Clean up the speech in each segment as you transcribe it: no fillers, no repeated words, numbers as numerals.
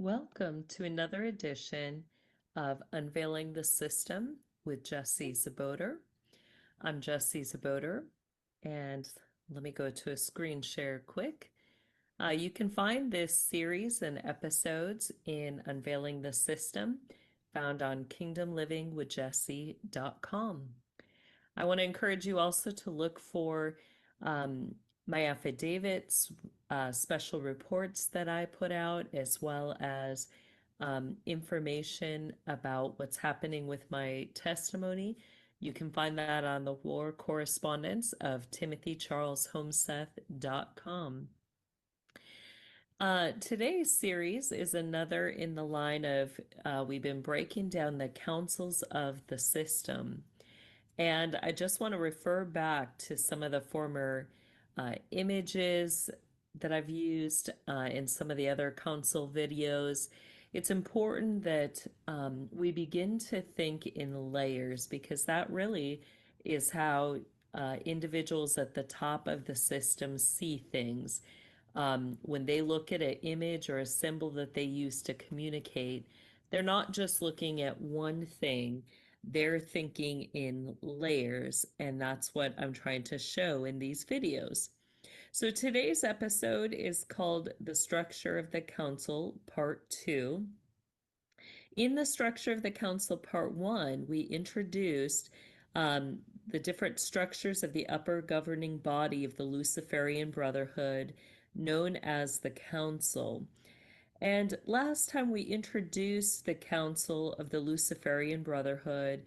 Welcome to another edition of Unveiling the System with Jessie Czebotar. I'm Jessie Czebotar, and let me go to a screen share quick. You can find this series and episodes in Unveiling the System, found on kingdomlivingwithjessie.com. I want to encourage you also to look for my affidavits, special reports that I put out, as well as information about what's happening with my testimony. You can find that on the war correspondence of timothycharleshomeseth.com. Today's series is another in the line of we've been breaking down the councils of the system. And I just want to refer back to some of the former images that I've used in some of the other council videos. It's important that we begin to think in layers, because that really is how individuals at the top of the system see things. When they look at an image or a symbol that they use to communicate, they're not just looking at one thing, they're thinking in layers, and that's what I'm trying to show in these videos. So today's episode is called The Structure of the Council, Part 2. In the Structure of the Council, Part 1, we introduced the different structures of the upper governing body of the Luciferian Brotherhood, known as the Council. And last time we introduced the Council of the Luciferian Brotherhood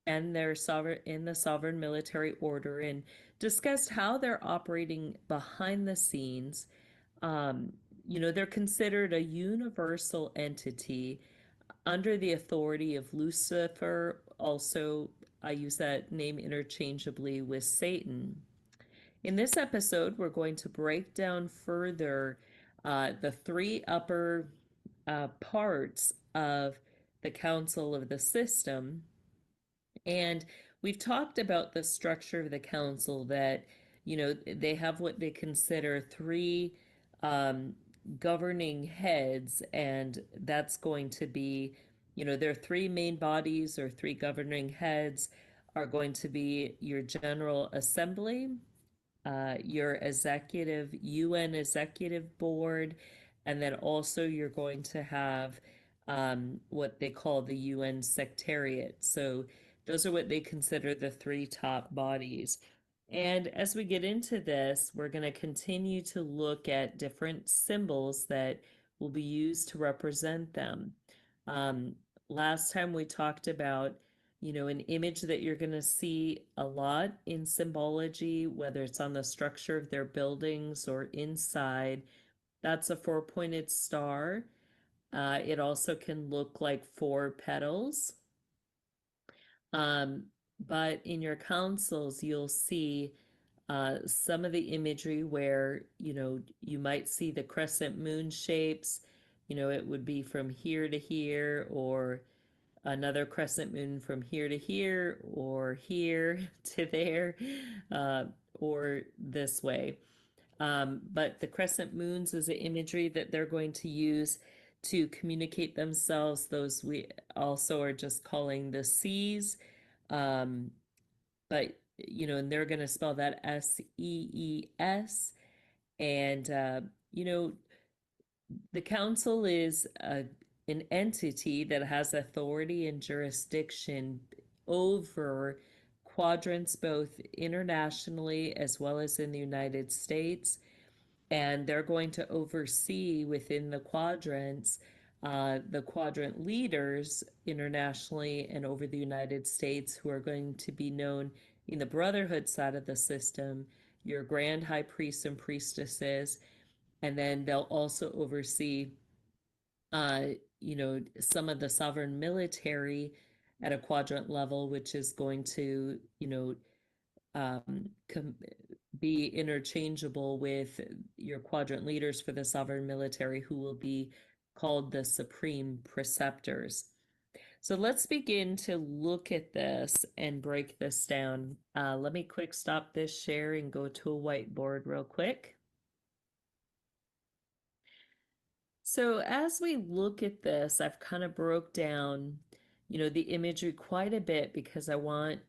and their sovereign military order, and discussed how they're operating behind the scenes. They're considered a universal entity under the authority of Lucifer. Also, I use that name interchangeably with Satan. In this episode, we're going to break down further the three upper parts of the council of the system. And we've talked about the structure of the council, that, they have what they consider three governing heads, and that's going to be, their three main bodies or three governing heads are going to be your General Assembly, your UN Executive Board, and then also you're going to have what they call the UN Secretariat. So those are what they consider the three top bodies. And as we get into this, we're going to continue to look at different symbols that will be used to represent them. Last time we talked about, an image that you're going to see a lot in symbology, whether it's on the structure of their buildings or inside. That's a four-pointed star. It also can look like four petals. But in your councils, you'll see some of the imagery where, you might see the crescent moon shapes. It would be from here to here, or another crescent moon from here to here, or here to there, or this way. But the crescent moons is an imagery that they're going to use to communicate themselves. Those we also are just calling the seas. But, and they're going to spell that SEES. And, the council is an entity that has authority and jurisdiction over quadrants, both internationally as well as in the United States. And they're going to oversee within the quadrants the quadrant leaders internationally and over the United States, who are going to be known in the Brotherhood side of the system, your grand high priests and priestesses. And then they'll also oversee, some of the sovereign military at a quadrant level, which is going to, be interchangeable with your quadrant leaders for the sovereign military, who will be called the supreme preceptors. So let's begin to look at this and break this down. Let me quick stop this share and go to a whiteboard real quick. So as we look at this, I've kind of broke down, the imagery quite a bit because I want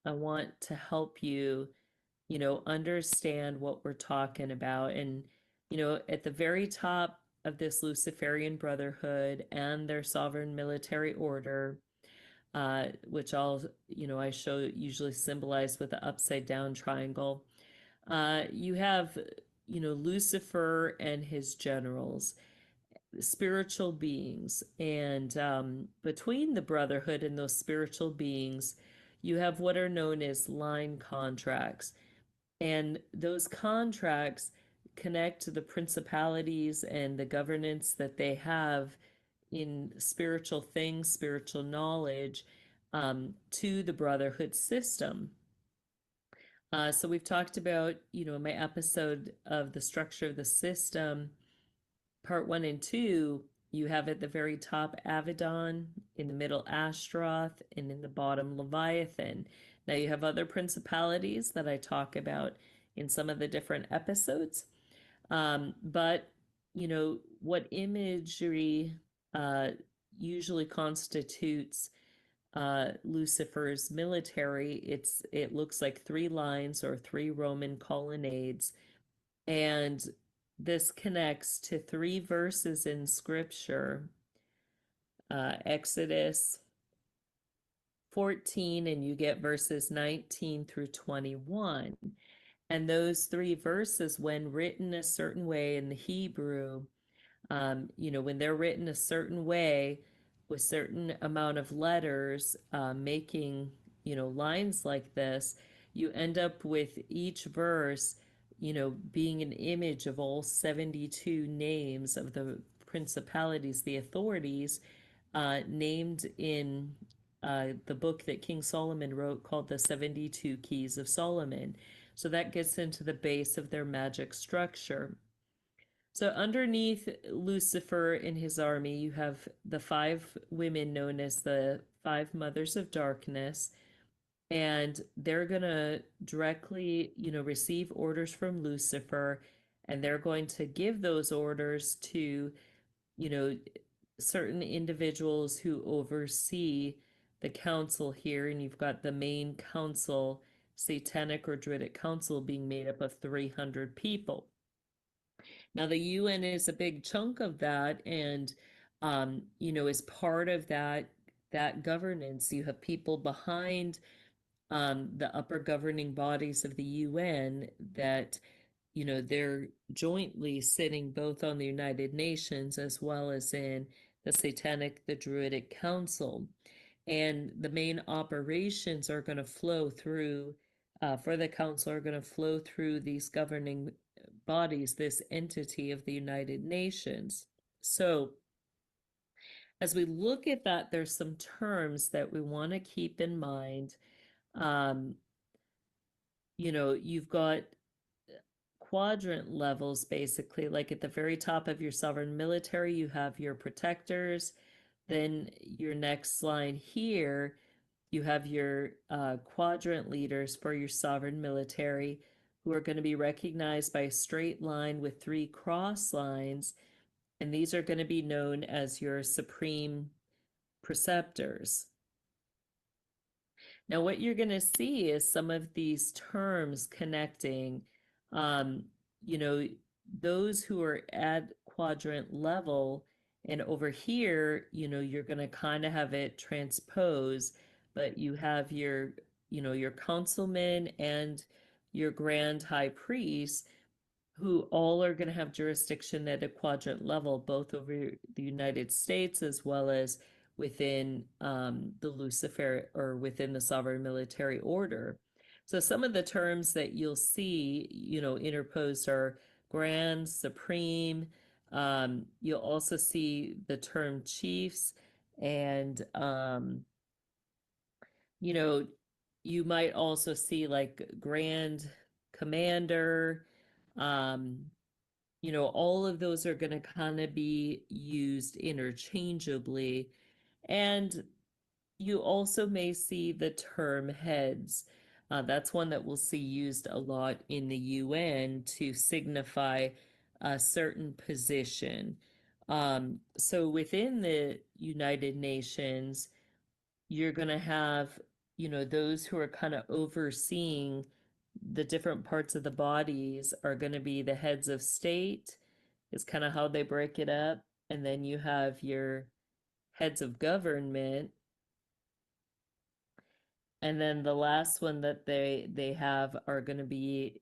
to help you, understand what we're talking about. And, at the very top of this Luciferian Brotherhood and their sovereign military order, which I show usually symbolized with the upside down triangle. You have, Lucifer and his generals, spiritual beings. And between the Brotherhood and those spiritual beings, you have what are known as line contracts. And those contracts connect to the principalities and the governance that they have in spiritual things, spiritual knowledge, to the Brotherhood system. So we've talked about, in my episode of the structure of the system, part 1 and 2, you have at the very top Avedon, in the middle Ashtaroth, and in the bottom Leviathan. Now you have other principalities that I talk about in some of the different episodes. But, what imagery usually constitutes Lucifer's military, it looks like three lines or three Roman colonnades, and this connects to three verses in Scripture, Exodus 14, and you get verses 19 through 21. And those three verses, when written a certain way in the Hebrew, when they're written a certain way with certain amount of letters, making, lines like this, you end up with each verse, being an image of all 72 names of the principalities, the authorities, named in the book that King Solomon wrote called the 72 Keys of Solomon. So that gets into the base of their magic structure. So underneath Lucifer and his army, you have the five women known as the five mothers of darkness, and they're going to directly, receive orders from Lucifer, and they're going to give those orders to, you know, certain individuals who oversee the council here. And you've got the main council, Satanic or Druidic Council, being made up of 300 people. Now, the UN is a big chunk of that, and as part of that governance, you have people behind the upper governing bodies of the UN that, they're jointly sitting both on the United Nations as well as in the Satanic, the Druidic Council. And the main operations are going to flow through, for the council, are going to flow through these governing bodies, this entity of the United Nations. So as we look at that, there's some terms that we want to keep in mind. You've got quadrant levels, basically, like at the very top of your sovereign military, you have your protectors. Then your next line here, you have your quadrant leaders for your sovereign military, who are going to be recognized by a straight line with three cross lines. And these are going to be known as your supreme preceptors. Now, what you're going to see is some of these terms connecting, um, you know, those who are at quadrant level, and over here, you're going to kind of have it transpose, but you have your councilmen and your grand high priest, who all are going to have jurisdiction at a quadrant level, both over the United States as well as within the Lucifer, or within the sovereign military order. So some of the terms that you'll see, interposed are grand, supreme. You'll also see the term chiefs, and you might also see like grand commander. Um, all of those are going to kind of be used interchangeably. And you also may see the term heads. That's one that we'll see used a lot in the UN to signify a certain position. So within the United Nations, you're going to have, those who are kind of overseeing the different parts of the bodies are going to be the heads of state, is kind of how they break it up. And then you have your heads of government. And then the last one that they have are going to be,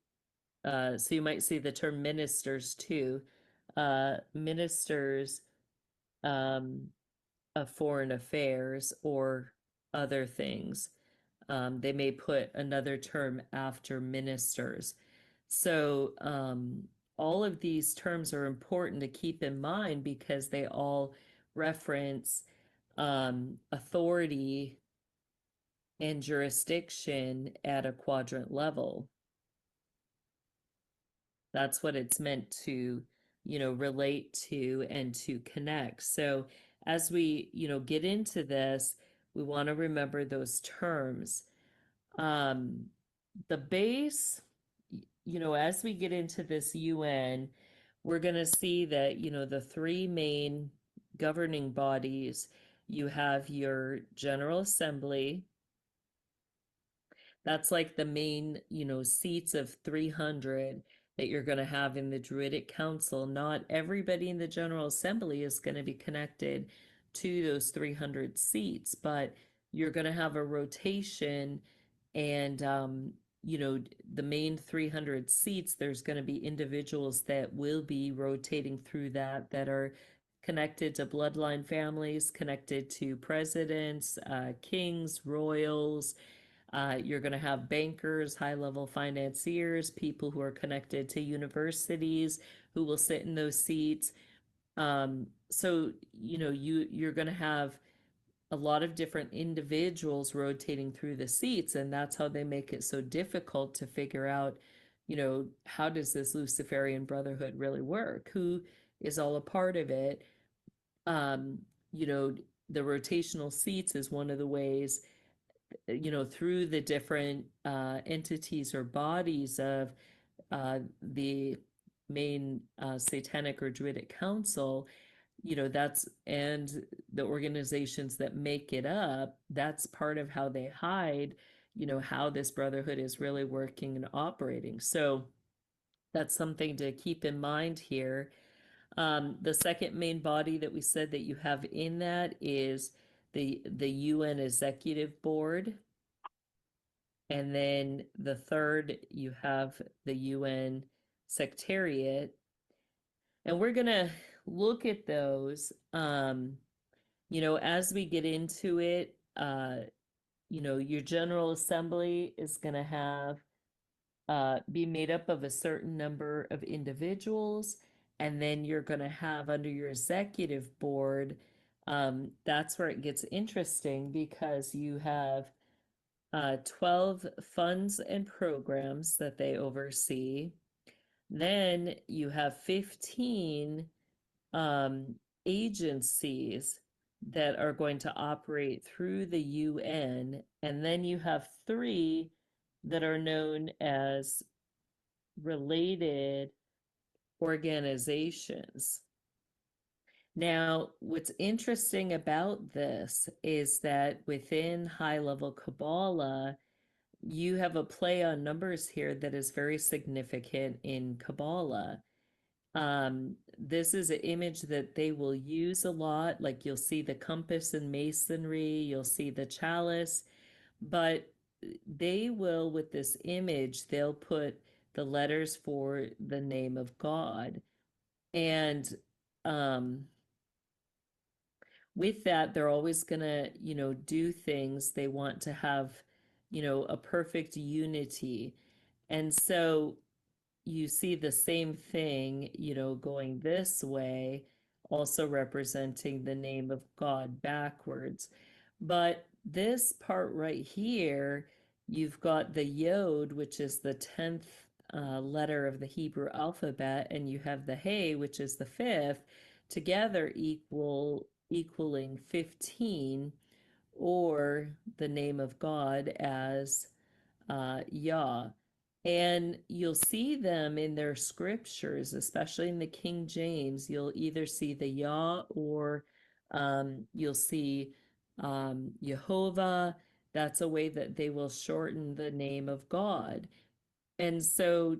so you might see the term ministers too. Ministers um, of foreign affairs or other things. They may put another term after ministers. So all of these terms are important to keep in mind because they all reference authority and jurisdiction at a quadrant level. That's what it's meant to, relate to and to connect. So as we, get into this, we want to remember those terms. Um, the base, as we get into this UN, we're going to see that, the three main governing bodies, you have your General Assembly. That's like the main, seats of 300 that you're going to have in the Druidic Council. Not everybody in the General Assembly is going to be connected to those 300 seats, but you're going to have a rotation and, the main 300 seats, there's going to be individuals that will be rotating through that are connected to bloodline families, connected to presidents, kings, royals, you're going to have bankers, high level financiers, people who are connected to universities who will sit in those seats. So, you're going to have a lot of different individuals rotating through the seats, and that's how they make it so difficult to figure out, how does this Luciferian Brotherhood really work? Who is all a part of it? Um, you know, the rotational seats is one of the ways, through the different entities or bodies of the main satanic or druidic council, that's, and the organizations that make it up, that's part of how they hide, how this brotherhood is really working and operating. So that's something to keep in mind here. The second main body that we said that you have in that is the UN Executive Board. And then the third, you have the UN Secretariat. And we're going to look at those, as we get into it. Your General Assembly is going to have be made up of a certain number of individuals. And then you're going to have under your executive board, that's where it gets interesting because you have 12 funds and programs that they oversee. Then you have 15 um, agencies that are going to operate through the UN. And then you have three that are known as related organizations. Now, what's interesting about this is that within high level Kabbalah, you have a play on numbers here that is very significant in Kabbalah. This is an image that they will use a lot. Like you'll see the compass in masonry, you'll see the chalice, but they will, with this image, they'll put the letters for the name of God. And um, with that, they're always going to, do things. They want to have, a perfect unity. And so you see the same thing, going this way, also representing the name of God backwards. But this part right here, you've got the Yod, which is the 10th letter of the Hebrew alphabet, and you have the Hey, which is the fifth, together equaling 15, or the name of God as Yah. And you'll see them in their scriptures, especially in the King James. You'll either see the Yah or you'll see Jehovah. That's a way that they will shorten the name of God. And so,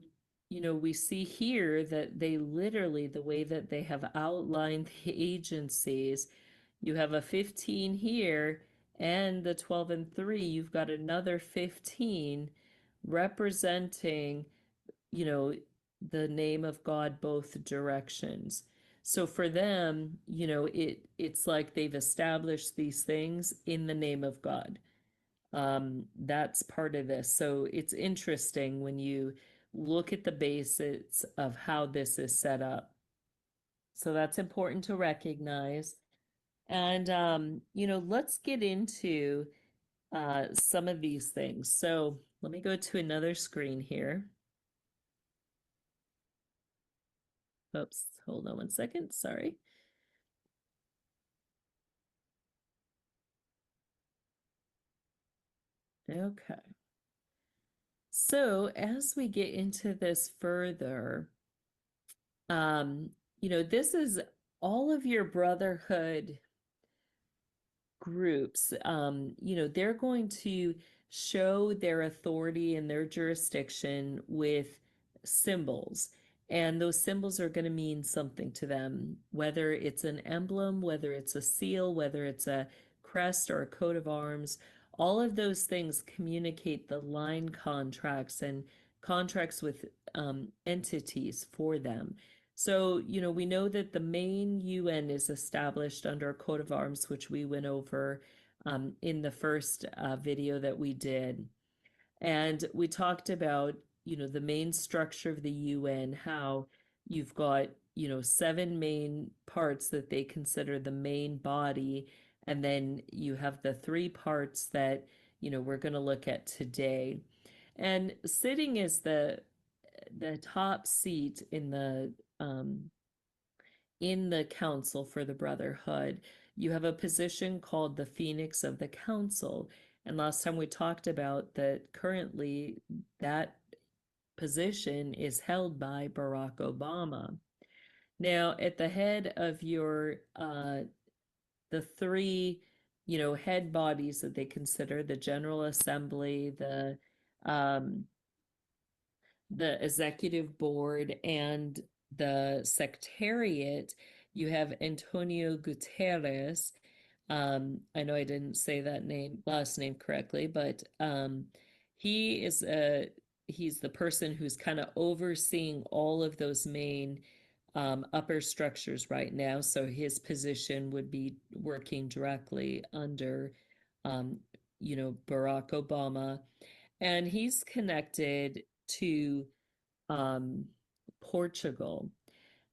we see here that they literally, the way that they have outlined the agencies, you have a 15 here and the 12 and 3, you've got another 15 representing, you know, the name of God both directions. So for them, it's like they've established these things in the name of God. That's part of this. So it's interesting when you look at the basics of how this is set up. So that's important to recognize. And let's get into some of these things. So let me go to another screen here. Oops, hold on one second. Sorry. Okay. So as we get into this further, this is all of your brotherhood groups. They're going to show their authority and their jurisdiction with symbols. And those symbols are going to mean something to them, whether it's an emblem, whether it's a seal, whether it's a crest or a coat of arms. All of those things communicate the line contracts and contracts with entities for them. So, we know that the main UN is established under a coat of arms, which we went over in the first video that we did. And we talked about, the main structure of the UN, how you've got, 7 main parts that they consider the main body. And then you have the 3 parts that, we're going to look at today. And sitting is the top seat in the council for the Brotherhood. You have a position called the Phoenix of the Council. And last time we talked about that currently that position is held by Barack Obama. Now, at the head of the 3, head bodies that they consider, the General Assembly, um, the executive board, and the secretariat, you have Antonio Guterres. I know I didn't say that last name correctly, but he is he's the person who's kind of overseeing all of those main upper structures right now. So his position would be working directly under, um, Barack Obama, and he's connected to um, Portugal.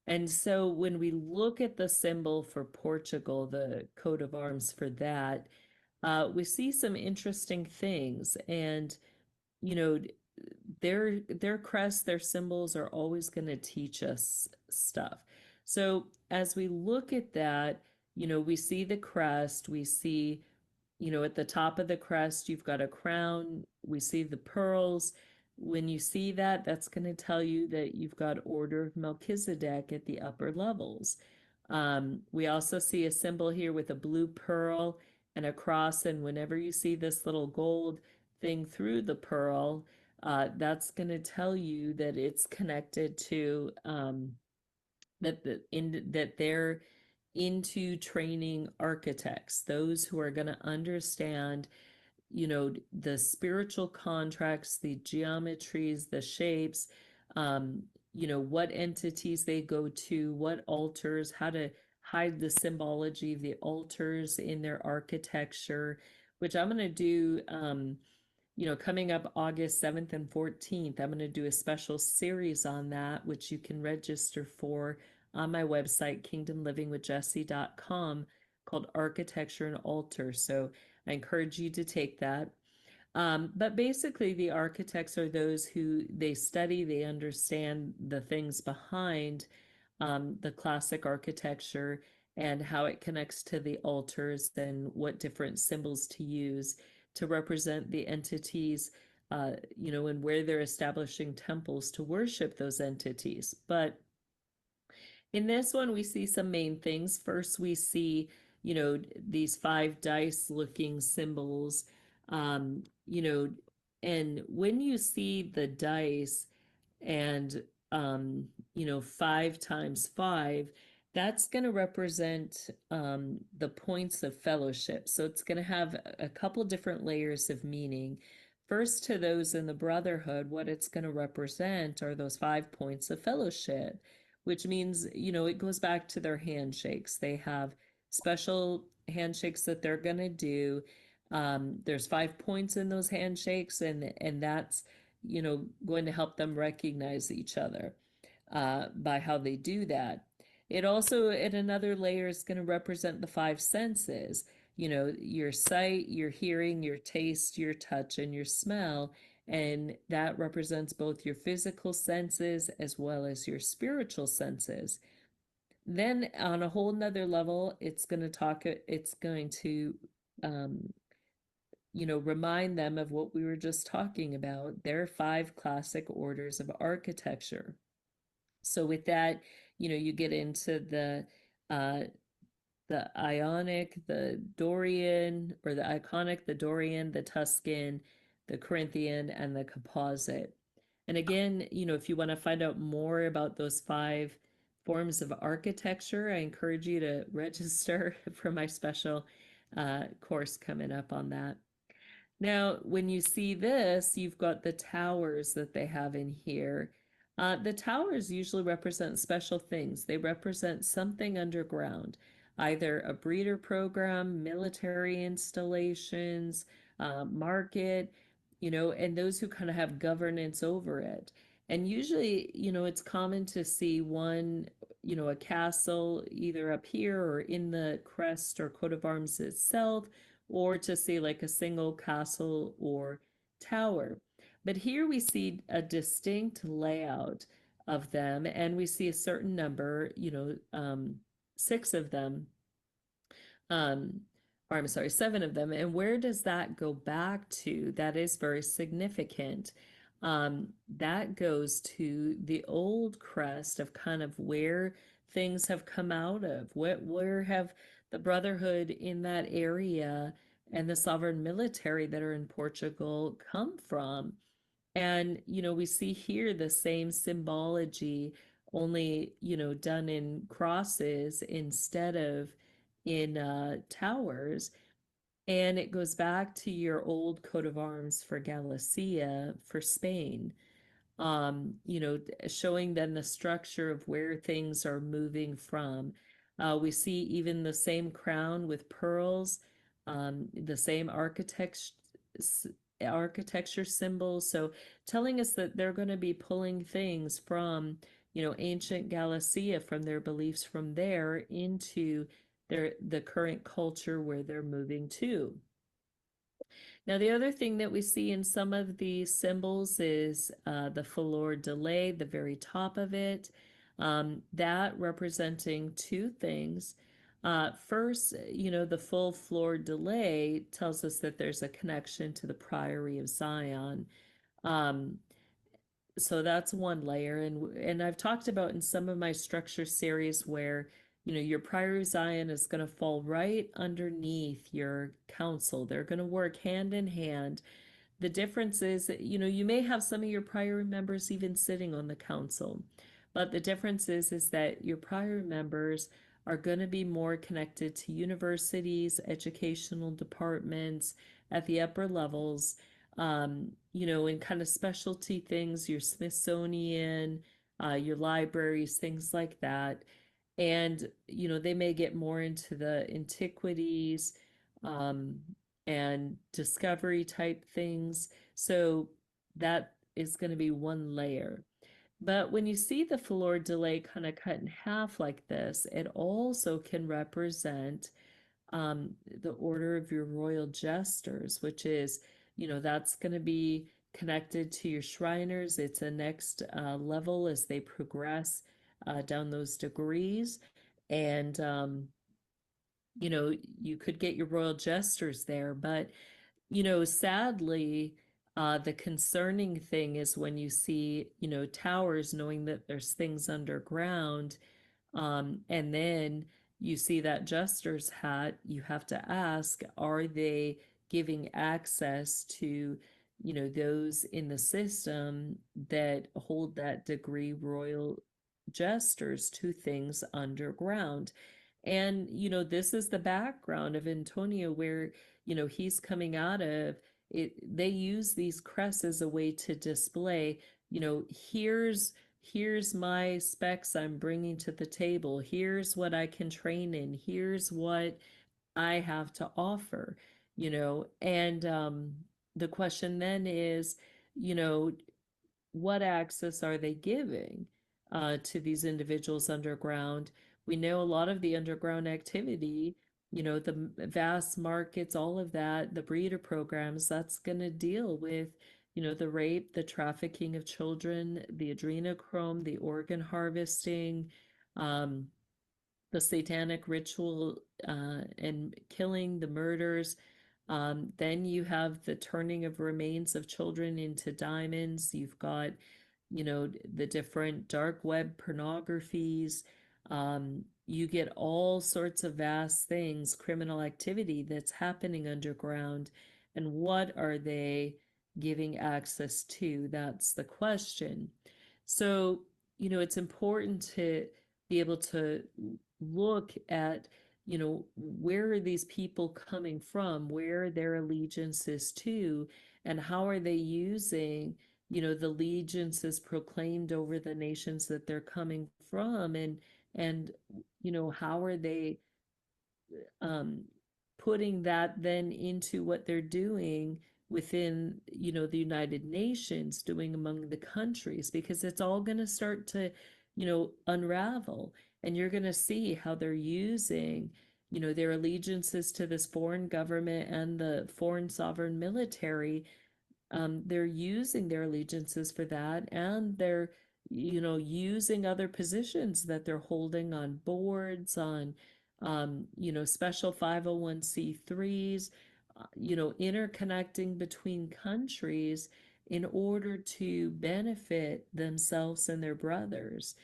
And so when we look at the symbol for Portugal, the coat of arms for that, we see some interesting things. And, you know, their crests, their symbols are always going to teach us stuff. So as we look at that, we see the crest, we see, at the top of the crest, you've got a crown. We see the pearls. When you see that, that's going to tell you that you've got Order of Melchizedek at the upper levels. We also see a symbol here with a blue pearl and a cross. And whenever you see this little gold thing through the pearl, that's going to tell you that it's connected to that they're into training architects, those who are going to understand, the spiritual contracts, the geometries, the shapes, what entities they go to, what altars, how to hide the symbology of the altars in their architecture, which I'm going to do, coming up August 7th and 14th. I'm going to do a special series on that, which you can register for on my website, kingdomlivingwithjessie.com, called Architecture and Altar. So I encourage you to take that. But basically, the architects are those who they study, they understand the things behind the classic architecture and how it connects to the altars and what different symbols to use to represent the entities and where they're establishing temples to worship those entities. But in this one, we see some main things. First, we see, these five dice looking symbols, um, you know, and when you see the dice and, 5 times 5, that's going to represent the points of fellowship. So it's going to have a couple different layers of meaning. First, to those in the brotherhood, what it's going to represent are those 5 points of fellowship, which means, it goes back to their handshakes. They have special handshakes that they're going to do. There's 5 points in those handshakes, and that's, going to help them recognize each other by how they do that. It also, at another layer, is going to represent the 5 senses, your sight, your hearing, your taste, your touch, and your smell. And that represents both your physical senses as well as your spiritual senses. Then on a whole nother level, it's going to remind them of what we were just talking about, their 5 classic orders of architecture. So with that, you get into uh, the Ionic, the Dorian, or the Iconic, the Dorian, the Tuscan, the Corinthian, and the Composite. And again, if you want to find out more about those 5 forms of architecture, I encourage you to register for my special course coming up on that. Now, when you see this, you've got the towers that they have in here. The towers usually represent special things. They represent something underground, either a breeder program, military installations, market, and those who kind of have governance over it. And usually, it's common to see one, a castle either up here or in the crest or coat of arms itself, or to see like a single castle or tower. But here we see a distinct layout of them, and we see a certain number, 6 of them, um, or I'm sorry, 7 of them. And where does that go back to? That is very significant. That goes to the old crest of kind of where things have come out of. Where have the Brotherhood in that area and the sovereign military that are in Portugal come from? And, we see here the same symbology, only, done in crosses instead of in towers. And it goes back to your old coat of arms for Galicia, for Spain, showing then the structure of where things are moving from. We see even the same crown with pearls, the same architecture symbols. So telling us that they're going to be pulling things from, ancient Galicia, from their beliefs from there into the current culture where they're moving to. Now, the other thing that we see in some of these symbols is the fleur de lis, the very top of it, that representing 2 things. First, the full fleur de lis tells us that there's a connection to the Priory of Zion. Um, so that's one layer, and I've talked about in some of my structure series where your Priory Zion is going to fall right underneath your council. They're going to work hand in hand. The difference is that, you may have some of your Priory members even sitting on the council, but the difference is that your Priory members are going to be more connected to universities, educational departments at the upper levels, and kind of specialty things, your Smithsonian, your libraries, things like that. And, they may get more into the antiquities, um, and discovery type things. So that is going to be one layer. But when you see the fleur de lis kind of cut in half like this, it also can represent the order of your royal jesters, which is, that's going to be connected to your Shriners. It's a next level as they progress down those degrees. And, you could get your royal jesters there, but, sadly, The concerning thing is when you see, towers, knowing that there's things underground, and then you see that jester's hat, you have to ask, are they giving access to, those in the system that hold that degree royal jesters to things underground? And, this is the background of Antonio where, he's coming out of it. They use these crests as a way to display, here's my specs I'm bringing to the table. Here's what I can train in. Here's what I have to offer, and the question then is, you know, what access are they giving to these individuals underground? We know a lot of the underground activity, the vast markets, all of that, the breeder programs, that's going to deal with, the rape, the trafficking of children, the adrenochrome, the organ harvesting, um, the satanic ritual and killing, the murders. Then you have the turning of remains of children into diamonds. You've got, the different dark web pornographies. You get all sorts of vast things, criminal activity that's happening underground. And what are they giving access to? That's the question. So, it's important to be able to look at, where are these people coming from, where are their allegiances to, and how are they using, the allegiances proclaimed over the nations that they're coming from, and how are they um, putting that then into what they're doing within, the United Nations, doing among the countries, because it's all going to start to, unravel, and you're going to see how they're using, their allegiances to this foreign government and the foreign sovereign military. They're using their allegiances for that, and they're, using other positions that they're holding on boards, on, special 501(c)(3)s, interconnecting between countries in order to benefit themselves and their brothers.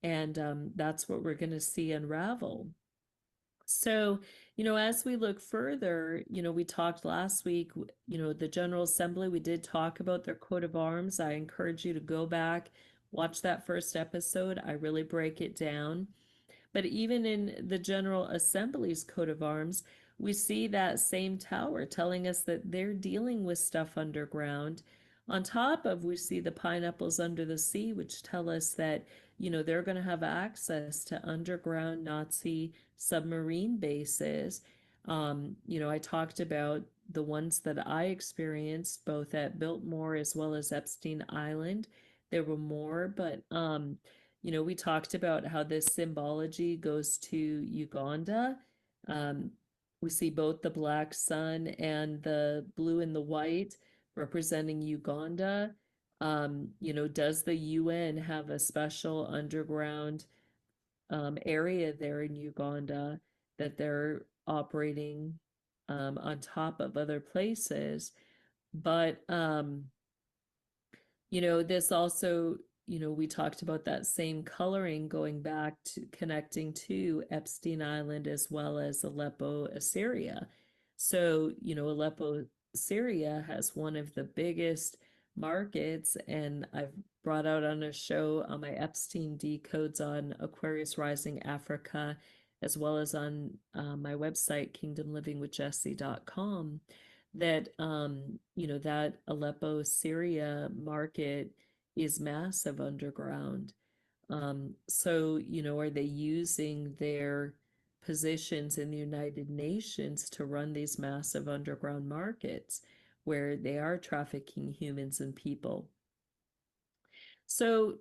And that's what we're going to see unravel. So, as we look further, we talked last week, the General Assembly, we did talk about their coat of arms. I encourage you to go back, watch that first episode. I really break it down. But even in the General Assembly's coat of arms, we see that same tower telling us that they're dealing with stuff underground. On top of, we see the pineapples under the sea, which tell us that, they're going to have access to underground Nazi submarine bases. I talked about the ones that I experienced both at Biltmore as well as Epstein Island. There were more, but we talked about how this symbology goes to Uganda. Um, we see both the black sun and the blue and the white representing Uganda. Does the UN have a special underground area there in Uganda that they're operating on top of other places? But this also, we talked about that same coloring going back to connecting to Epstein Island as well as Aleppo, Assyria. So, Aleppo, Syria has one of the biggest markets, and I've brought out on a show on my Epstein decodes on Aquarius Rising Africa, as well as on my website, kingdomlivingwithjessie.com, that that Aleppo, Syria market is massive underground. So, are they using their positions in the United Nations to run these massive underground markets where they are trafficking humans and people? So,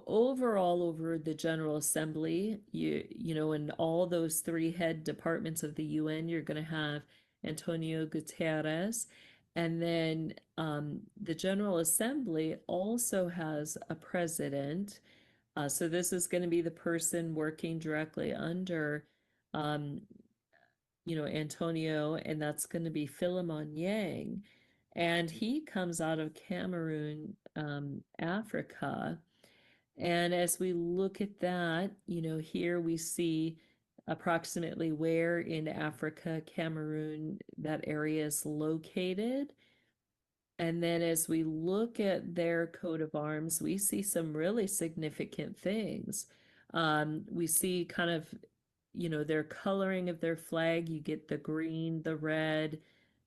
overall, over the General Assembly, in all those three head departments of the UN, you're going to have Antonio Guterres. And then the General Assembly also has a president. So this is going to be the person working directly under, um, Antonio, and that's going to be Philemon Yang. And he comes out of Cameroon, Africa. And as we look at that, here we see approximately where in Africa, Cameroon, that area is located. And then as we look at their coat of arms, we see some really significant things. We see kind of, their coloring of their flag. You get the green, the red,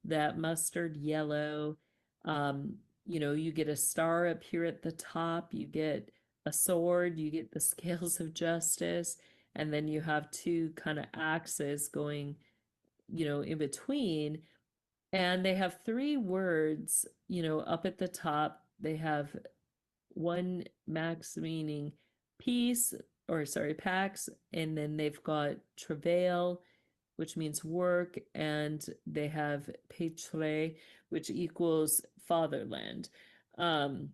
that mustard yellow. Um, you get a star up here at the top. You get a sword. You get the scales of justice. And then you have two kind of axes going, in between. And they have three words, up at the top. They have one max meaning peace, or sorry, pax, and then they've got travail, which means work, and they have petre, which equals fatherland. Um,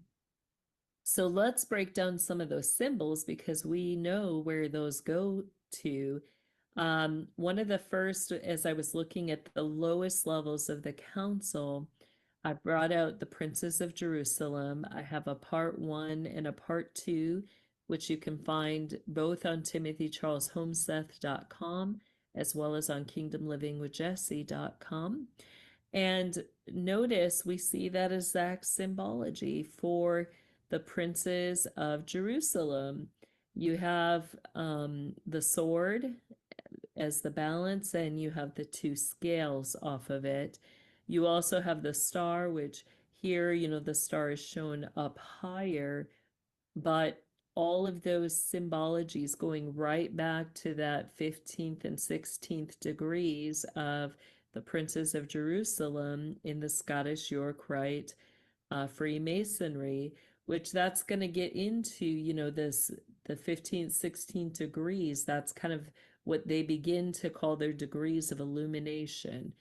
so let's break down some of those symbols because we know where those go to. One of the first, as I was looking at the lowest levels of the council, I brought out the Princes of Jerusalem. I have a part one and a part two, which you can find both on timothycharleshomeseth.com as well as on kingdomlivingwithjessie.com. And notice we see that exact symbology for the princes of Jerusalem. You have the sword as the balance, and you have the two scales off of it. You also have the star, which here, the star is shown up higher, but all of those symbologies going right back to that 15th and 16th degrees of the princes of Jerusalem in the Scottish York Rite Freemasonry, which that's going to get into, this the 15th, 16th degrees. That's kind of what they begin to call their degrees of illumination.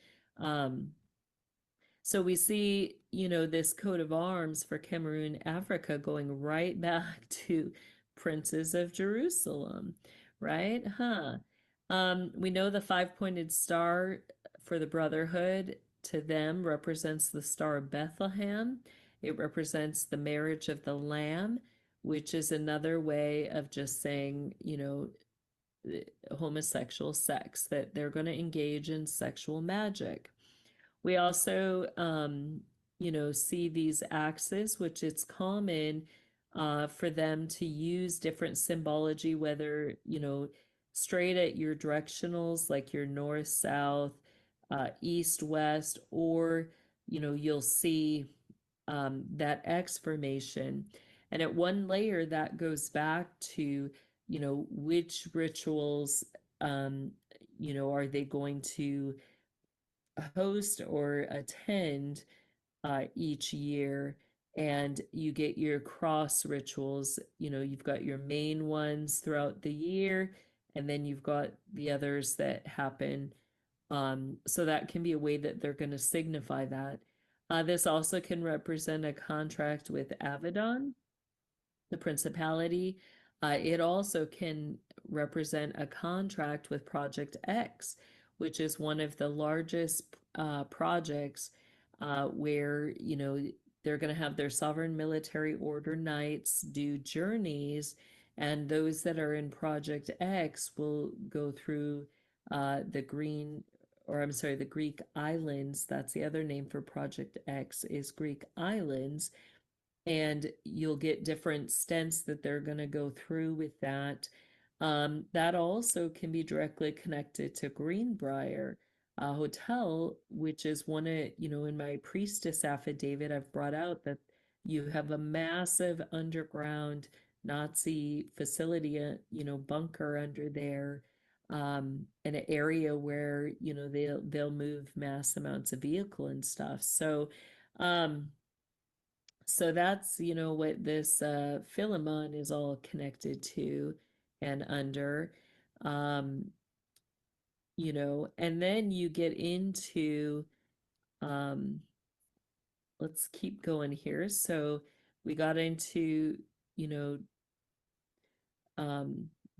So we see, this coat of arms for Cameroon, Africa, going right back to princes of Jerusalem, right? We know the five-pointed star for the Brotherhood to them represents the Star of Bethlehem. It represents the marriage of the Lamb, which is another way of just saying, homosexual sex, that they're going to engage in sexual magic. We also, see these axes, which it's common for them to use different symbology, whether, straight at your directionals, like your north, south, east, west, or, you'll see that X formation. And at one layer, that goes back to, which rituals, are they going to host or attend each year. And you get your cross rituals. You've got your main ones throughout the year, and then you've got the others that happen. So that can be a way that they're going to signify that. This also can represent a contract with Avedon, the principality. It also can represent a contract with Project X, which is one of the largest projects where, they're going to have their sovereign military order knights do journeys, and those that are in Project X will go through the the Greek islands. That's the other name for Project X, is Greek islands. And you'll get different stents that they're going to go through with that. That also can be directly connected to Greenbrier Hotel, which is one of, in my priestess affidavit, I've brought out that you have a massive underground Nazi facility, bunker under there, in an area where, they'll move mass amounts of vehicle and stuff. So that's, what this Philemon is all connected to and under. Um, and then you get into, um, let's keep going here. So we got into, you know,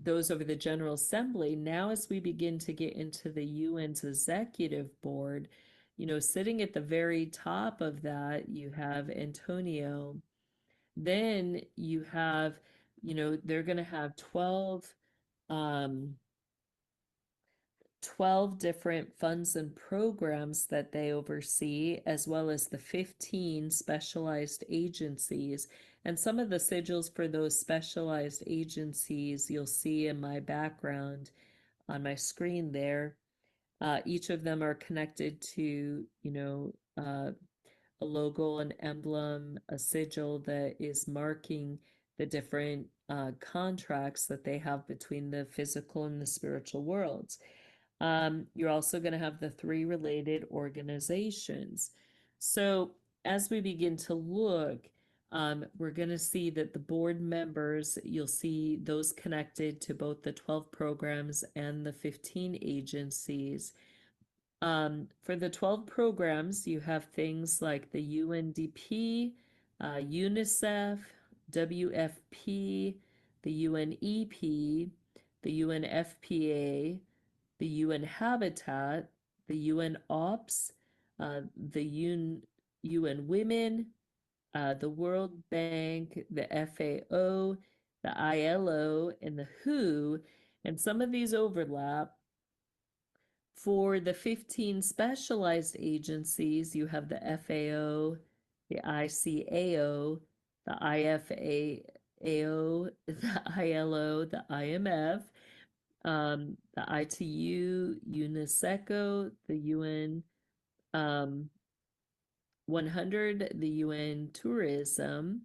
those over the General Assembly. Now, as we begin to get into the UN's executive board, sitting at the very top of that, you have Antonio. Then you have, they're going to have um, 12 different funds and programs that they oversee, as well as the 15 specialized agencies. And some of the sigils for those specialized agencies you'll see in my background on my screen there. Each of them are connected to, a logo, an emblem, a sigil that is marking the different contracts that they have between the physical and the spiritual worlds. You're also going to have the three related organizations. So as we begin to look, we're going to see that the board members, you'll see those connected to both the 12 programs and the 15 agencies. For the 12 programs, you have things like the UNDP, UNICEF, WFP, the UNEP, the UNFPA, the UN Habitat, the UN Ops, the UN Women, the World Bank, the FAO, the ILO, and the WHO. And some of these overlap. For the 15 specialized agencies, you have the FAO, the ICAO, the IFAO, the ILO, the IMF, the ITU, UNISECO, the UN 100, the UN Tourism,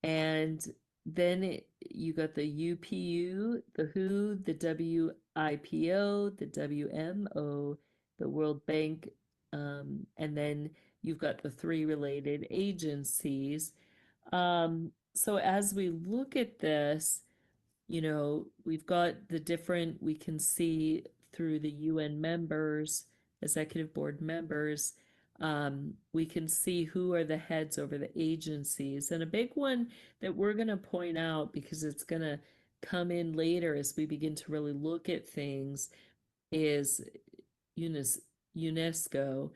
and then you got the UPU, the WHO, the WIPO, the WMO, the World Bank, and then you've got the three related agencies. So as we look at this, we've got the different, we can see through the UN members, executive board members, we can see who are the heads over the agencies. And a big one that we're going to point out, because it's going to come in later as we begin to really look at things, is UNESCO.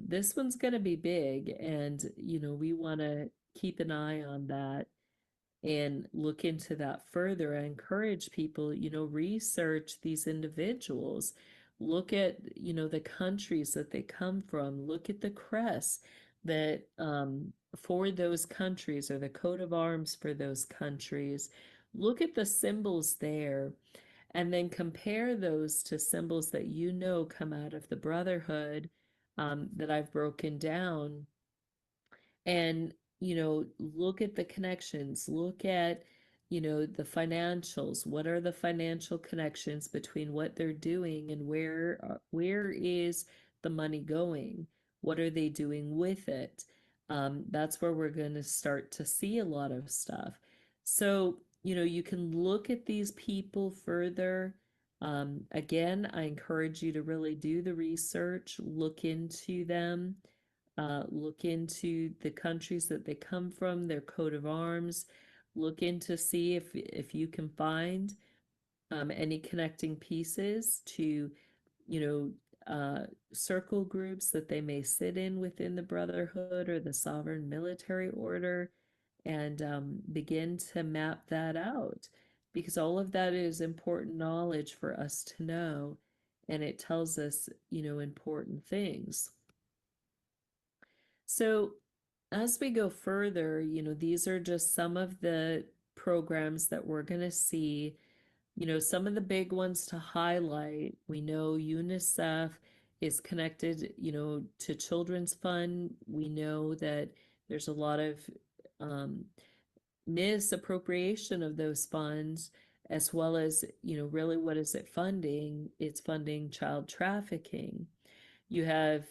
This one's going to be big, and we want to keep an eye on that and look into that further. I encourage people, research these individuals. Look at, the countries that they come from. Look at the crest that for those countries, or the coat of arms for those countries. Look at the symbols there, and then compare those to symbols that come out of the Brotherhood, that I've broken down. And look at the connections, look at the financials. What are the financial connections between what they're doing, and where is the money going? What are they doing with it? That's where we're going to start to see a lot of stuff. So you can look at these people further. Again, I encourage you to really do the research, look into them. Look into the countries that they come from, their coat of arms. Look into see if you can find any connecting pieces to, circle groups that they may sit in within the Brotherhood or the Sovereign Military Order, and begin to map that out, because all of that is important knowledge for us to know, and it tells us, important things. So as we go further, these are just some of the programs that we're going to see. Some of the big ones to highlight. We know UNICEF is connected, to Children's Fund. We know that there's a lot of misappropriation of those funds, as well as, really what is it funding? It's funding child trafficking. You have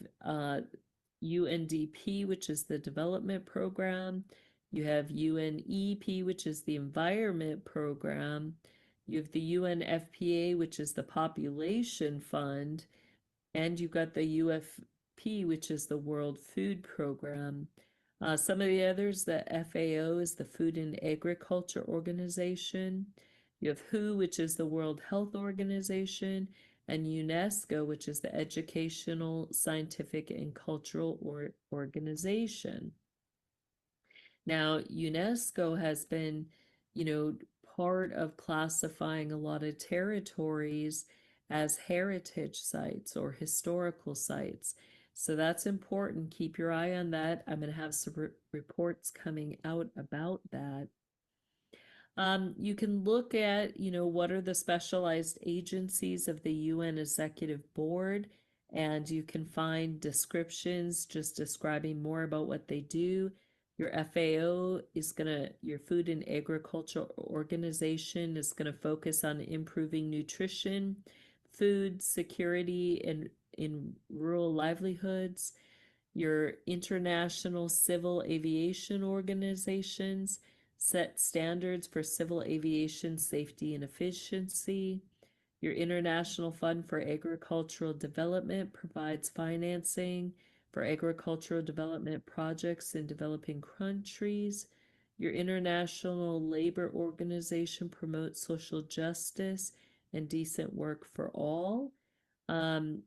UNDP, which is the development program. You have UNEP, which is the environment program. You have the UNFPA, which is the population fund. And you've got the UFP, which is the World Food Program. Some of the others, the FAO is the Food and Agriculture Organization. You have WHO, which is the World Health Organization. and UNESCO, which is the Educational, Scientific, and Cultural Organization. Now, UNESCO has been, part of classifying a lot of territories as heritage sites or historical sites. So that's important. Keep your eye on that. I'm going to have some reports coming out about that. You can look at, what are the specialized agencies of the UN Executive Board, and you can find descriptions just describing more about what they do. Your FAO is your Food and Agriculture Organization is going to focus on improving nutrition, food security, and in rural livelihoods. Your international civil aviation organizations set standards for civil aviation safety and efficiency. Your International Fund for Agricultural Development provides financing for agricultural development projects in developing countries. Your International Labor Organization promotes social justice and decent work for all. Um,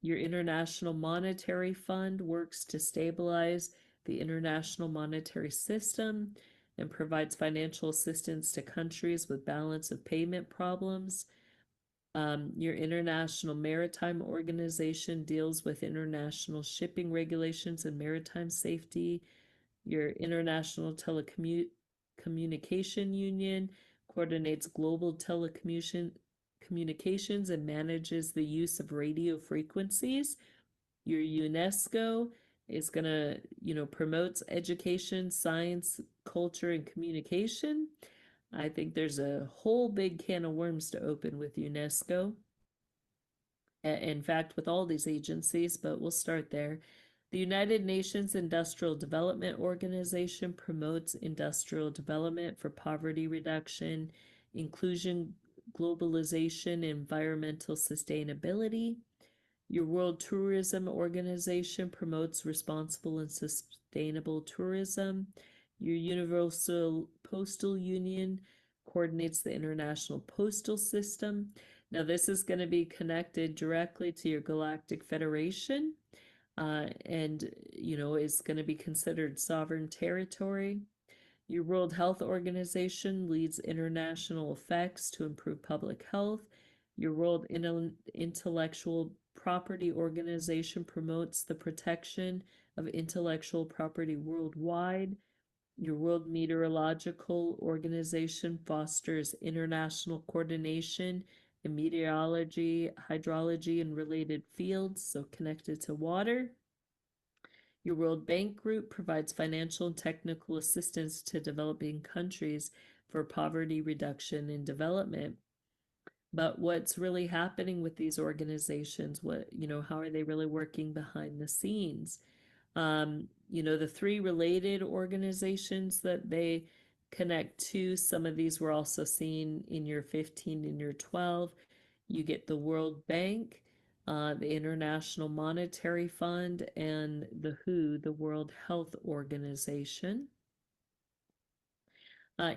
your International Monetary Fund works to stabilize the international monetary system and provides financial assistance to countries with balance of payment problems. Your International Maritime Organization deals with international shipping regulations and maritime safety. Your International Telecommunication Union coordinates global communications and manages the use of radio frequencies. Your UNESCO is going to, promotes education, science, culture, and communication. I think there's a whole big can of worms to open with UNESCO. In fact, with all these agencies, but we'll start there. The United Nations Industrial Development Organization promotes industrial development for poverty reduction, inclusion, globalization, and environmental sustainability. Your World Tourism Organization promotes responsible and sustainable tourism. Your Universal Postal Union coordinates the international postal system. Now, this is going to be connected directly to your Galactic Federation, and, is going to be considered sovereign territory. Your World Health Organization leads international effects to improve public health. Your World Intellectual Property Organization promotes the protection of intellectual property worldwide. Your World Meteorological Organization fosters international coordination in meteorology, hydrology, and related fields, so connected to water. Your World Bank Group provides financial and technical assistance to developing countries for poverty reduction and development. But what's really happening with these organizations? How are they really working behind the scenes? The three related organizations that they connect to, some of these were also seen in your 15 and your 12. You get the World Bank, the International Monetary Fund, and the WHO, the World Health Organization.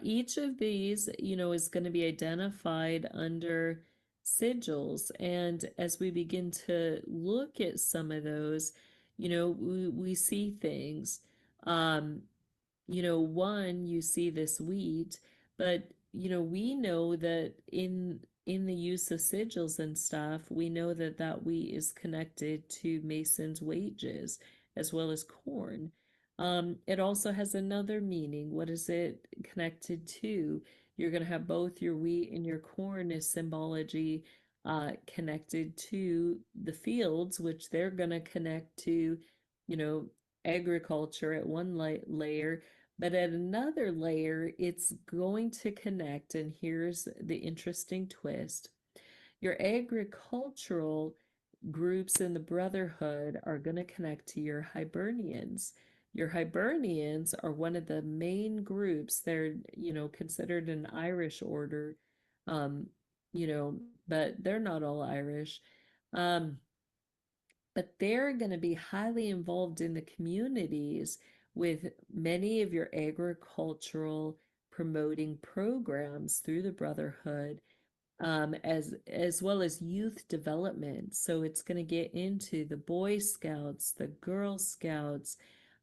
Each of these, is going to be identified under sigils. And as we begin to look at some of those, we see things. Um, one, you see this wheat, but we know that in the use of sigils and stuff, we know that that wheat is connected to Mason's wages as well as corn. It also has another meaning. What is it connected to? You're going to have both your wheat and your corn as symbology connected to the fields, which they're going to connect to, agriculture at one layer, but at another layer, it's going to connect, and here's the interesting twist. Your agricultural groups in the Brotherhood are going to connect to your Hibernians. Your Hibernians are one of the main groups. They're, considered an Irish order, um, but they're not all Irish. Um, but they're going to be highly involved in the communities with many of your agricultural promoting programs through the Brotherhood. as well as youth development. So it's going to get into the Boy Scouts, the Girl Scouts.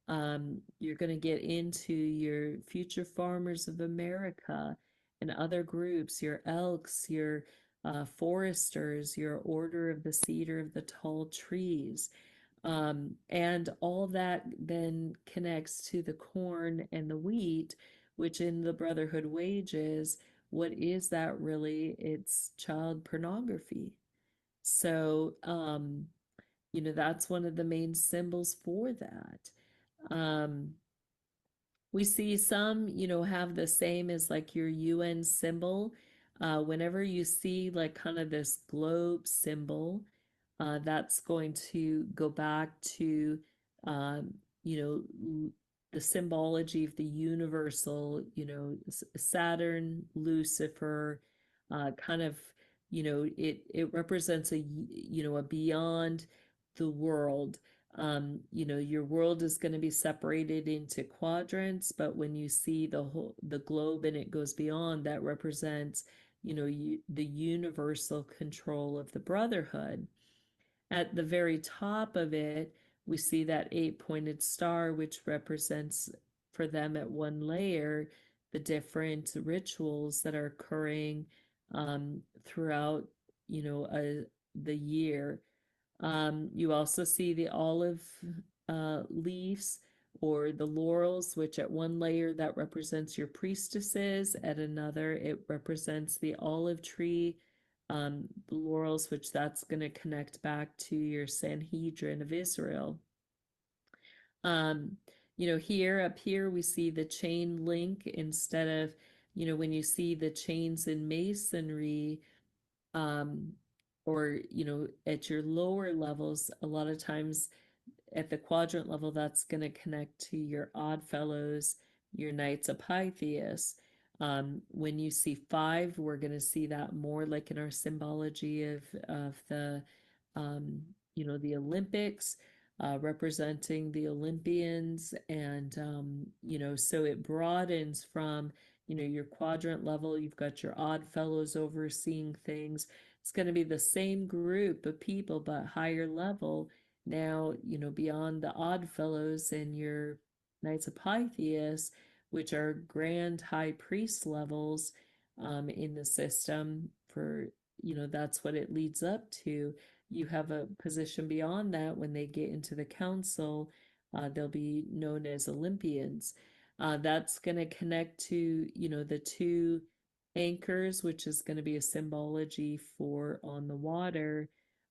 You're going to get into your Future Farmers of America and other groups, your Elks, your Foresters, your Order of the Cedar of the Tall Trees. And all that then connects to the corn and the wheat, which in the Brotherhood Wages, what is that really? It's child pornography. So, that's one of the main symbols for that. Um, we see some, have the same as like your UN symbol. Whenever you see like kind of this globe symbol, that's going to go back to, um, you know, the symbology of the universal, Saturn, Lucifer, kind of, it represents a beyond the world. Your world is going to be separated into quadrants, but when you see the globe and it goes beyond, that represents, the universal control of the brotherhood. At the very top of it, we see that eight-pointed star, which represents for them at one layer the different rituals that are occurring throughout, the year. You also see the olive leaves or the laurels, which at one layer that represents your priestesses, at another it represents the olive tree, the laurels, which that's going to connect back to your Sanhedrin of Israel. Um, here up here we see the chain link instead of, when you see the chains in masonry, um, or at your lower levels, a lot of times at the quadrant level, that's going to connect to your odd fellows, your knights of Pythias. When you see five, we're going to see that more like in our symbology of the the Olympics, representing the Olympians, and so it broadens from your quadrant level. You've got your odd fellows overseeing things. It's going to be the same group of people but higher level now, beyond the odd fellows and your knights of Pythias, which are grand high priest levels in the system. For that's what it leads up to. You have a position beyond that. When they get into the council, they'll be known as Olympians. That's going to connect to the two anchors, which is going to be a symbology for on the water.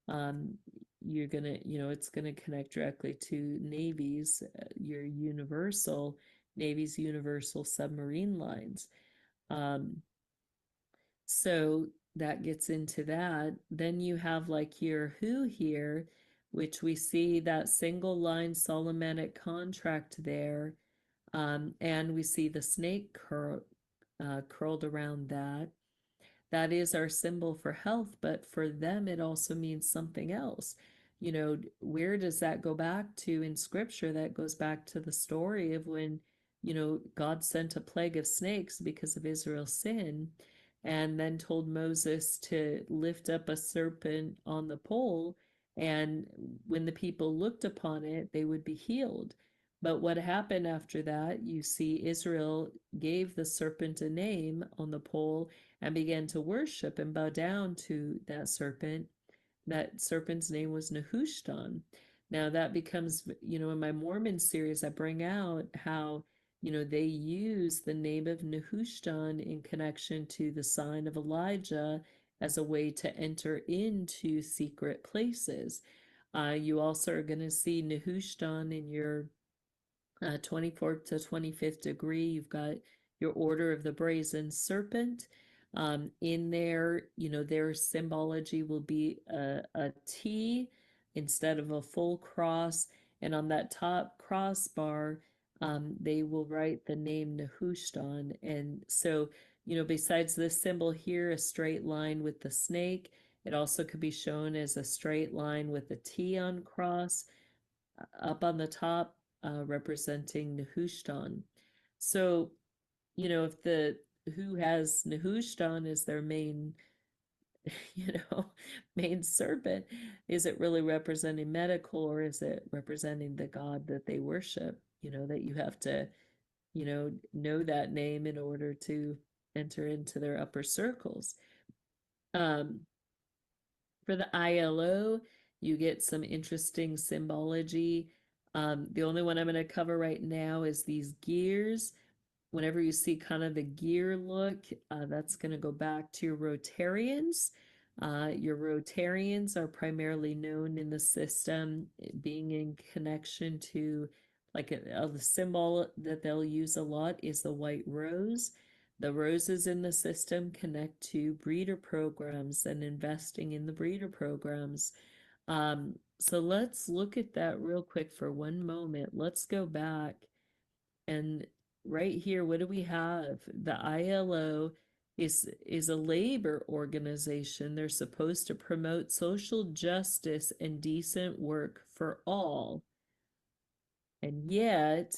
um, you're gonna, it's gonna connect directly to navies, your universal navy's universal submarine lines. Um, so that gets into that. Then you have like your who here, which we see that single line Solomonic contract there. And we see the snake curled around that. That is our symbol for health, but for them, it also means something else. Where does that go back to in scripture? That goes back to the story of when, God sent a plague of snakes because of Israel's sin, and then told Moses to lift up a serpent on the pole. And when the people looked upon it, they would be healed. But what happened after that? You see, Israel gave the serpent a name on the pole and began to worship and bow down to that serpent. That serpent's name was Nehushtan. Now that becomes, in my Mormon series, I bring out how, they use the name of Nehushtan in connection to the sign of Elijah as a way to enter into secret places. You also are going to see Nehushtan in your 24th to 25th degree. You've got your Order of the Brazen Serpent. In there, their symbology will be a T instead of a full cross. And on that top crossbar, they will write the name Nehushtan. And so, besides this symbol here, a straight line with the snake, it also could be shown as a straight line with a T on cross up on the top, representing Nehushtan. So, if the who has Nehushtan as their main you know, main serpent, is it really representing medical, or is it representing the God that they worship? You know, that you have to, know that name in order to enter into their upper circles. Um, for the ILO, you get some interesting symbology. The only one I'm going to cover right now is these gears. Whenever you see kind of the gear look, that's going to go back to your Rotarians. Your Rotarians are primarily known in the system being in connection to, like, the symbol that they'll use a lot is the white rose. The roses in the system connect to breeder programs and investing in the breeder programs. So let's look at that real quick for one moment. Let's go back and right here, what do we have? The ILO is a labor organization. They're supposed to promote social justice and decent work for all. And yet,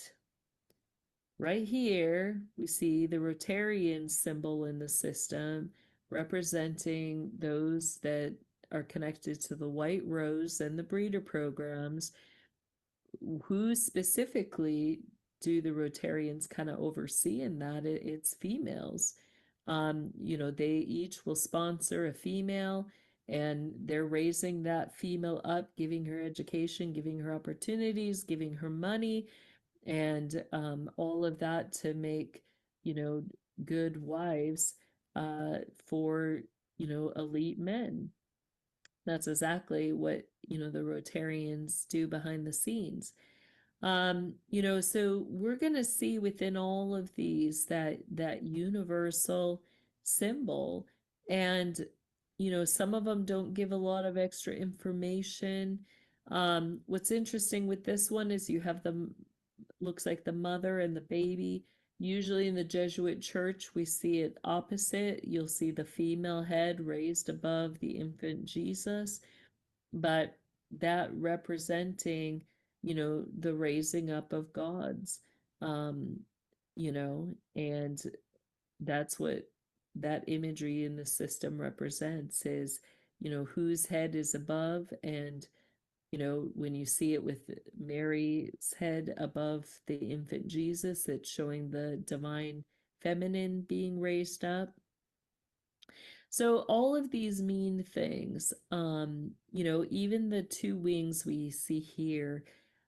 right here, we see the Rotarian symbol in the system representing those that are connected to the White Rose and the breeder programs. Who specifically do the Rotarians kind of oversee in that? It's females. They each will sponsor a female, and they're raising that female up, giving her education, giving her opportunities, giving her money, and all of that to make, good wives for, elite men. That's exactly what, the Rotarians do behind the scenes. So we're going to see within all of these that universal symbol, and some of them don't give a lot of extra information. What's interesting with this one is you have the, looks like the mother and the baby. Usually in the Jesuit church, we see it opposite. You'll see the female head raised above the infant Jesus, but that representing, the raising up of gods, um, and that's what that imagery in the system represents is, whose head is above. And, when you see it with Mary's head above the infant Jesus, it's showing the divine feminine being raised up. So all of these mean things. Even the two wings we see here.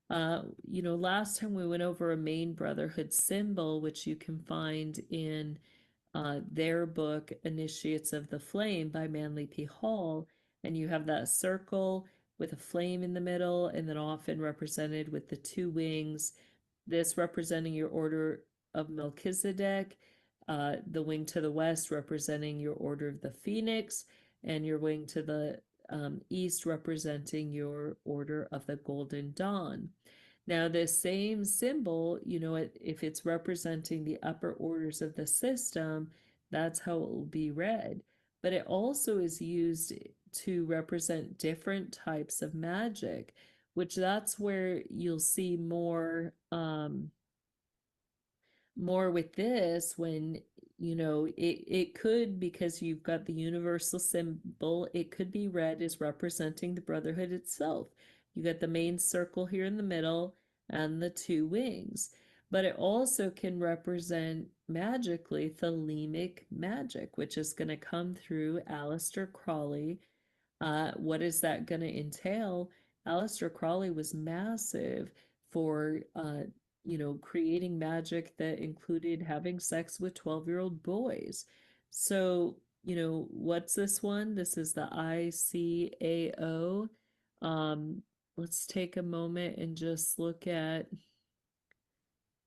Last time we went over a main brotherhood symbol, which you can find in their book, Initiates of the Flame by Manly P. Hall. And you have that circle with a flame in the middle, and then often represented with the two wings, this representing your order of Melchizedek, the wing to the west representing your order of the Phoenix, and your wing to the east representing your order of the Golden Dawn. Now, this same symbol, if it's representing the upper orders of the system, that's how it will be read. But it also is used to represent different types of magic, which that's where you'll see more with this when, it could, because you've got the universal symbol, it could be read as representing the brotherhood itself. You got the main circle here in the middle and the two wings, but it also can represent magically thelemic magic, which is going to come through Aleister Crowley. What is that going to entail? Aleister Crowley was massive for, creating magic that included having sex with 12-year-old boys. So, what's this one? This is the ICAO. Let's take a moment and just look at,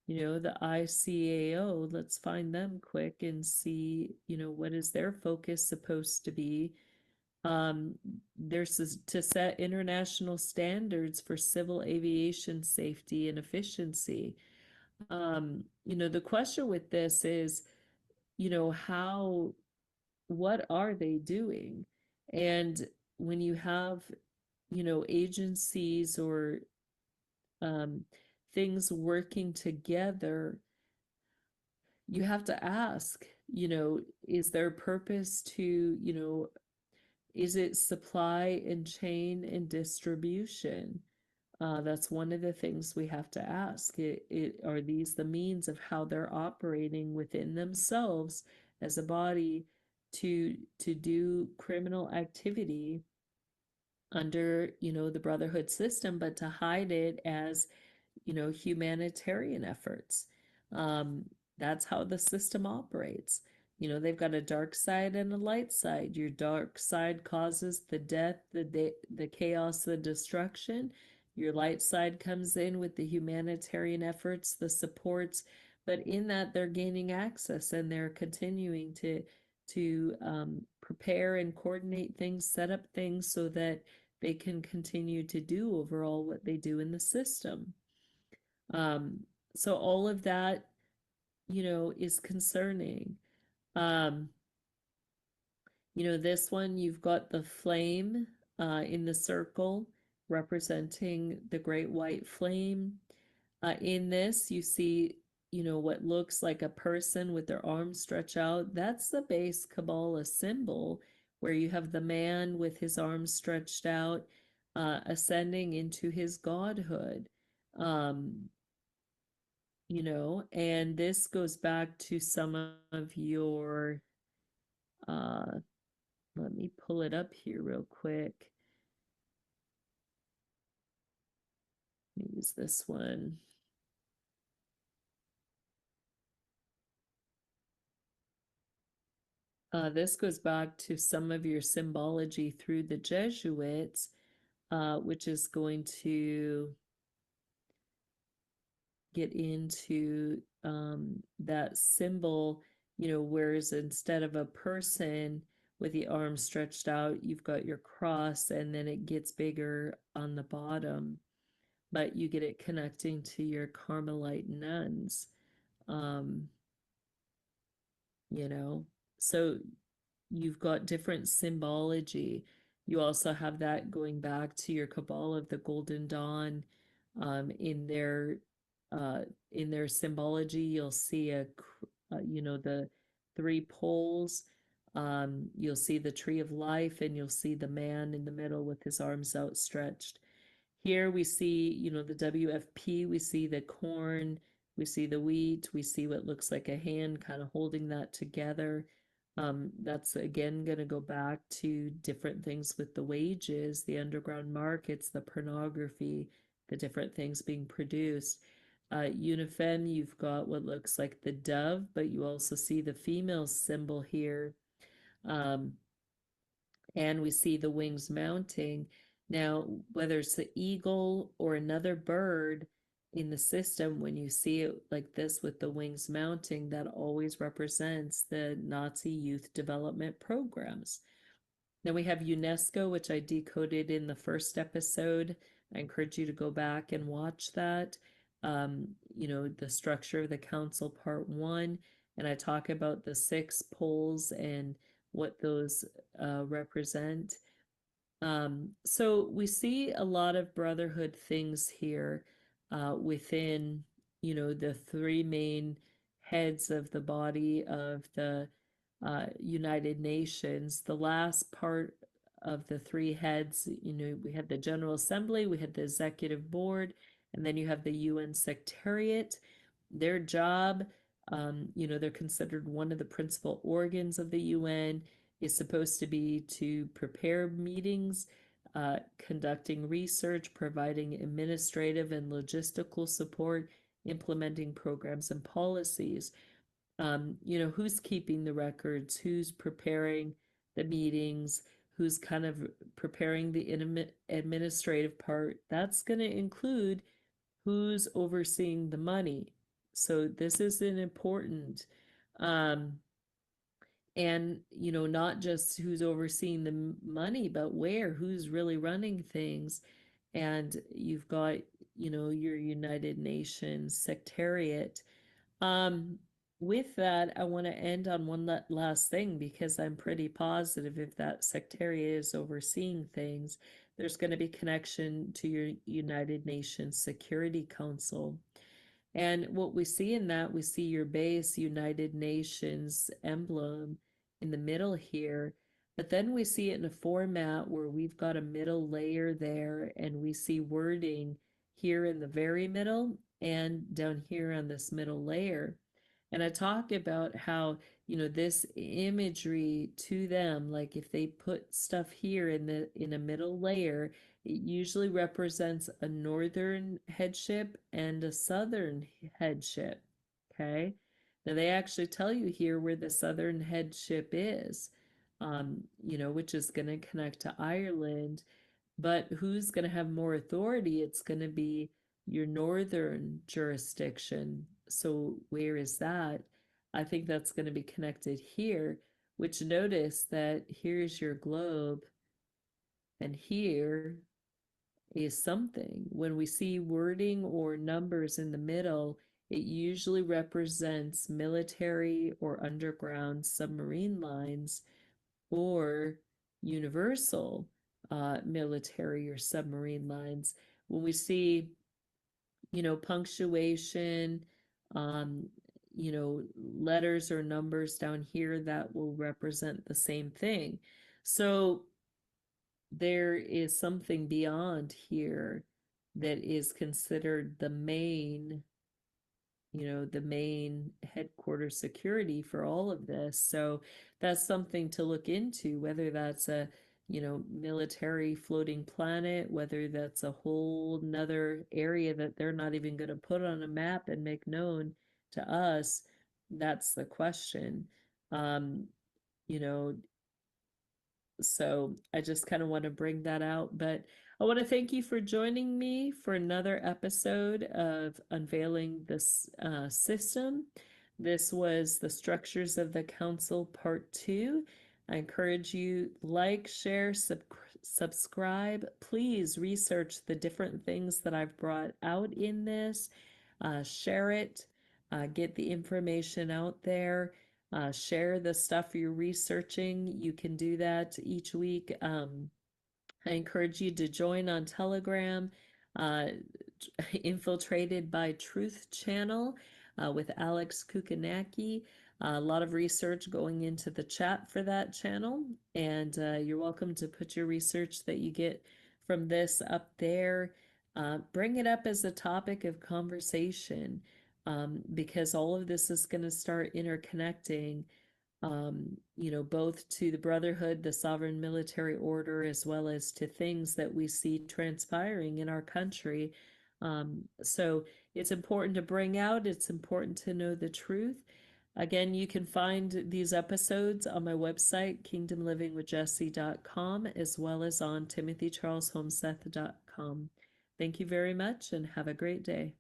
the ICAO. Let's find them quick and see, what is their focus supposed to be. There's to set international standards for civil aviation safety and efficiency. The question with this is, what are they doing? And when you have, agencies or um, things working together, you have to ask, is their purpose to, is it supply and chain and distribution? That's one of the things we have to ask. Are these the means of how they're operating within themselves as a body to do criminal activity under, the brotherhood system, but to hide it as, humanitarian efforts? Um, that's how the system operates. They've got a dark side and a light side. Your dark side causes the death, the chaos, the destruction. Your light side comes in with the humanitarian efforts, the supports, but in that they're gaining access and they're continuing to prepare and coordinate things, set up things so that they can continue to do overall what they do in the system. Um, so all of that, is concerning. Um, this one, you've got the flame in the circle representing the great white flame. In this, you see, what looks like a person with their arms stretched out. That's the base Kabbalah symbol, where you have the man with his arms stretched out, ascending into his godhood. Um, and this goes back to some of your, uh, let me pull it up here real quick. Use this one. This goes back to some of your symbology through the Jesuits, which is going to get into that symbol, whereas instead of a person with the arms stretched out, you've got your cross, and then it gets bigger on the bottom, but you get it connecting to your Carmelite nuns. Um, you know, so you've got different symbology. You also have that going back to your Kabbalah of the Golden Dawn. Um, in their in their symbology, you'll see the three poles. You'll see the tree of life, and you'll see the man in the middle with his arms outstretched. Here we see, the WFP, we see the corn, we see the wheat, we see what looks like a hand kind of holding that together. That's again going to go back to different things with the wages, the underground markets, the pornography, the different things being produced. Unifen, you've got what looks like the dove, but you also see the female symbol here. Um, and we see the wings mounting. Now, whether it's the eagle or another bird in the system, when you see it like this with the wings mounting, that always represents the Nazi youth development programs. Then we have UNESCO, which I decoded in the first episode. I encourage you to go back and watch that. The structure of the council, part one, and I talk about the 6 poles and what those represent. So we see a lot of brotherhood things here within, the 3 main heads of the body of the United Nations. The last part of the 3 heads, we had the General Assembly, we had the Executive Board, and then you have the UN Secretariat. Their job, they're considered one of the principal organs of the UN, is supposed to be to prepare meetings, conducting research, providing administrative and logistical support, implementing programs and policies. Who's keeping the records, who's preparing the meetings, who's kind of preparing the administrative part. That's going to include who's overseeing the money. So this is an important, um, and not just who's overseeing the money, but who's really running things. And you've got, your United Nations Secretariat. Um, with that, I want to end on one last thing, because I'm pretty positive if that secretariat is overseeing things, there's going to be connection to your United Nations Security Council. And what we see in that, we see your base United Nations emblem in the middle here. But then we see it in a format where we've got a middle layer there, and we see wording here in the very middle and down here on this middle layer. And I talked about how, this imagery to them, like if they put stuff here in a middle layer, it usually represents a northern headship and a southern headship. Okay. Now they actually tell you here where the southern headship is, which is going to connect to Ireland. But who's going to have more authority? It's going to be your northern jurisdiction. So where is that? I think that's going to be connected here, which notice that here's your globe and here is something. When we see wording or numbers in the middle, it usually represents military or underground submarine lines or universal military or submarine lines. When we see, punctuation, um, letters or numbers down here, that will represent the same thing. So there is something beyond here that is considered the main headquarters security for all of this. So that's something to look into, whether that's a, military floating planet, whether that's a whole nother area that they're not even going to put on a map and make known to us. That's the question. Um, you know, so I just kind of want to bring that out. But I want to thank you for joining me for another episode of Unveiling this System. This was the Structures of the Council Part 2. I encourage you like, share, subscribe. Please research the different things that I've brought out in this. Share it. Get the information out there. Share the stuff you're researching. You can do that each week. I encourage you to join on Telegram, uh, Infiltrated by Truth channel with Alex Kukanaki. A lot of research going into the chat for that channel, and you're welcome to put your research that you get from this up there. Bring it up as a topic of conversation, because all of this is going to start interconnecting, both to the Brotherhood, the sovereign military order, as well as to things that we see transpiring in our country. So it's important to bring out, it's important to know the truth. Again, you can find these episodes on my website, kingdomlivingwithjessie.com, as well as on timothycharleshomeseth.com. Thank you very much and have a great day.